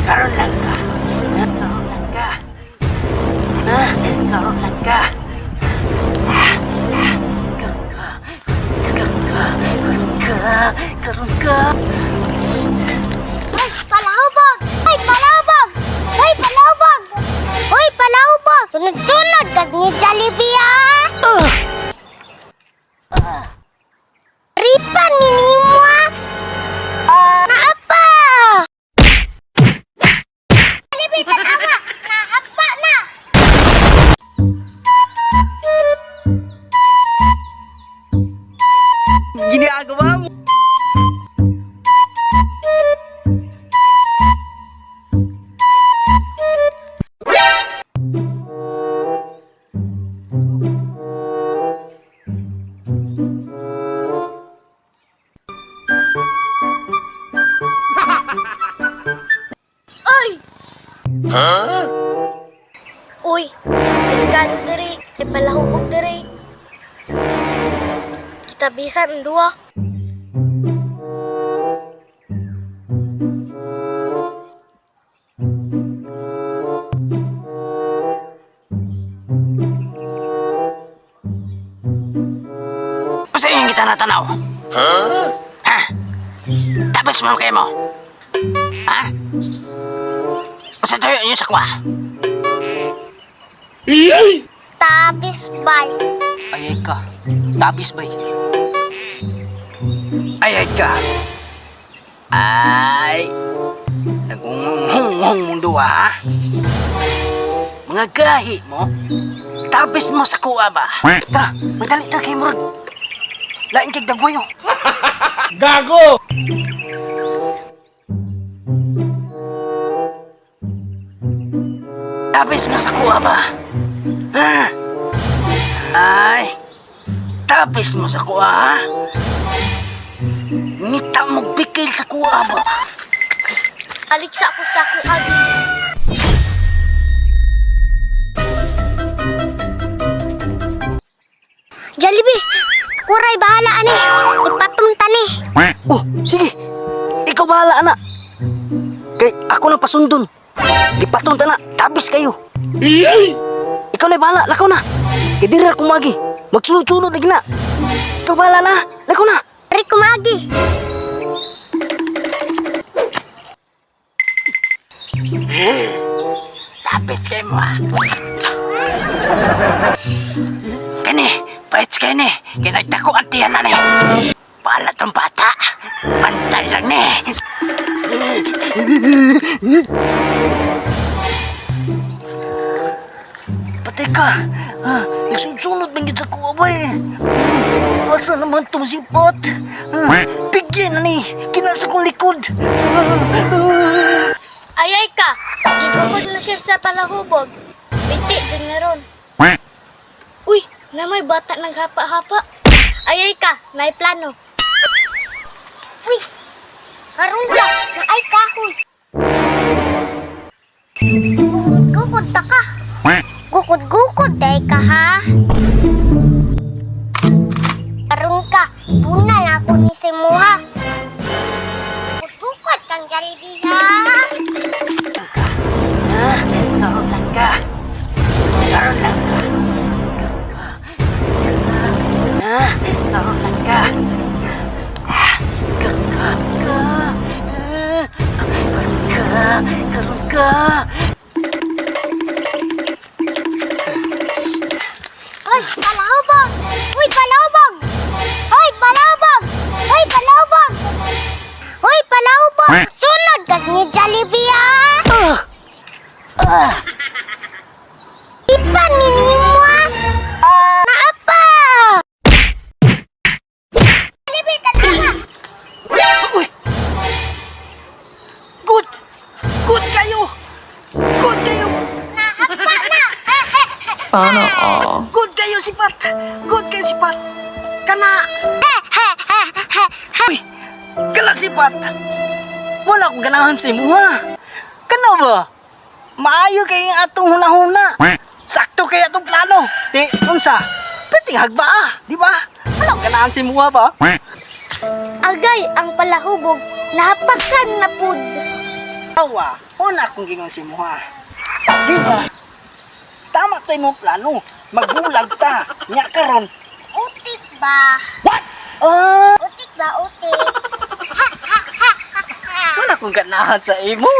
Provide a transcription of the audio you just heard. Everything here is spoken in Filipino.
Karon lang ka. Karon lang ka. Karon lang ka. Karon ka. Karon ka. Karon ka. Karon ka. Ay, palahubog! Ay, palahubog! Ay, palahubog! Hoy, palahubog! Sunod-sunod ka ni Jollibee, ah! Ripan, minimo, ah! Naapa! Jollibee, tanawa! Nahapa na! Ginagawa mo. Ay! Uy, delikado diri. Ay, palahubog diri. Kita bisa ang dua. Masa yung kita natanaw? Ha? Tapos mo kayo mo? Ha? Masa tayo yun sa kwa? Tapis bay. Ayay ka. Tapis bay. Ayay ka. Ay. Nagunghong mundo ha? Mga gahi mo. Tapis mo sa kuwa ba? Tara, madali ta kay Murag. Lain kay dagwayo. Gago! Tapis mo sa kuwa ba? Ha? Ay. Tapis mo sa kuwa ha? Mita mo bikil sa kuwa ba? Aliksa ko sa kuag. Jollibee, kuray bahala ani. Ipatumta ni. Oh, sige. Ikaw bahala, anak. Kay ako na pasundon. Lipaton ta na, tabis kayo. Ikaw na bahala, lakaw na. Kay diri ako magi. Magsunod-sunod lagi na. Ikaw bahala na, lakaw na. Ari kumagi. Tabis kayo mo ha. Kani, paits kayo ni. Kinagtako at tiyan na ni. Bahala tong bata. Pantay lang ni. Patay ka. Nagsunod bang sa kuwa ba eh? Asa naman itong sipot? Bigyan na ni. Kinasa kong likod. Ayay ka. Igukod na siya sa palahubog. Piti, dyan na ron. Uy, na may bata naghapa-hapa. Ayay ka, may plano. Uy, karon ka, na ay kahoy. Gukod ta ka. Gukod-gukod day ka ha. Karon ka, bunal ako ni Simuha. Gukod kang Jollibee ha. Karon lang ka. Karon lang ka. Karon lang ka. Karon ka. Uy, palahubog! Uy, palahubog! Uy, palahubog! Uy, palahubog! Uy, palahubog! Sunod ka ni Jollibee ah! Ipan, minimo ah! Naapa! Jollibee, tanawa! Uy! Good! Good kayo! Good kayo! Nahapa na! Sana all. Good kayo si Pat! Good kayo si Pat! Kana! Uy! Kana si Pat! Wala akong ganahan sa imo ha! Kana ba? Maayo kay ang atong hunahuna! Sakto kay atong plano! Di, unsa? Pwedeng hagba ah! Di ba? Wala akong ganahan sa imo ha ba? Agay, ang palahubog, nahapakan na pud. Awa, una akong gingon si mo ha. Di ba? Tama to imong plano. Magbulag ta. Nya karon. Utik ba? Ah, Utik ba, utik? wala akong ganahan sa imo.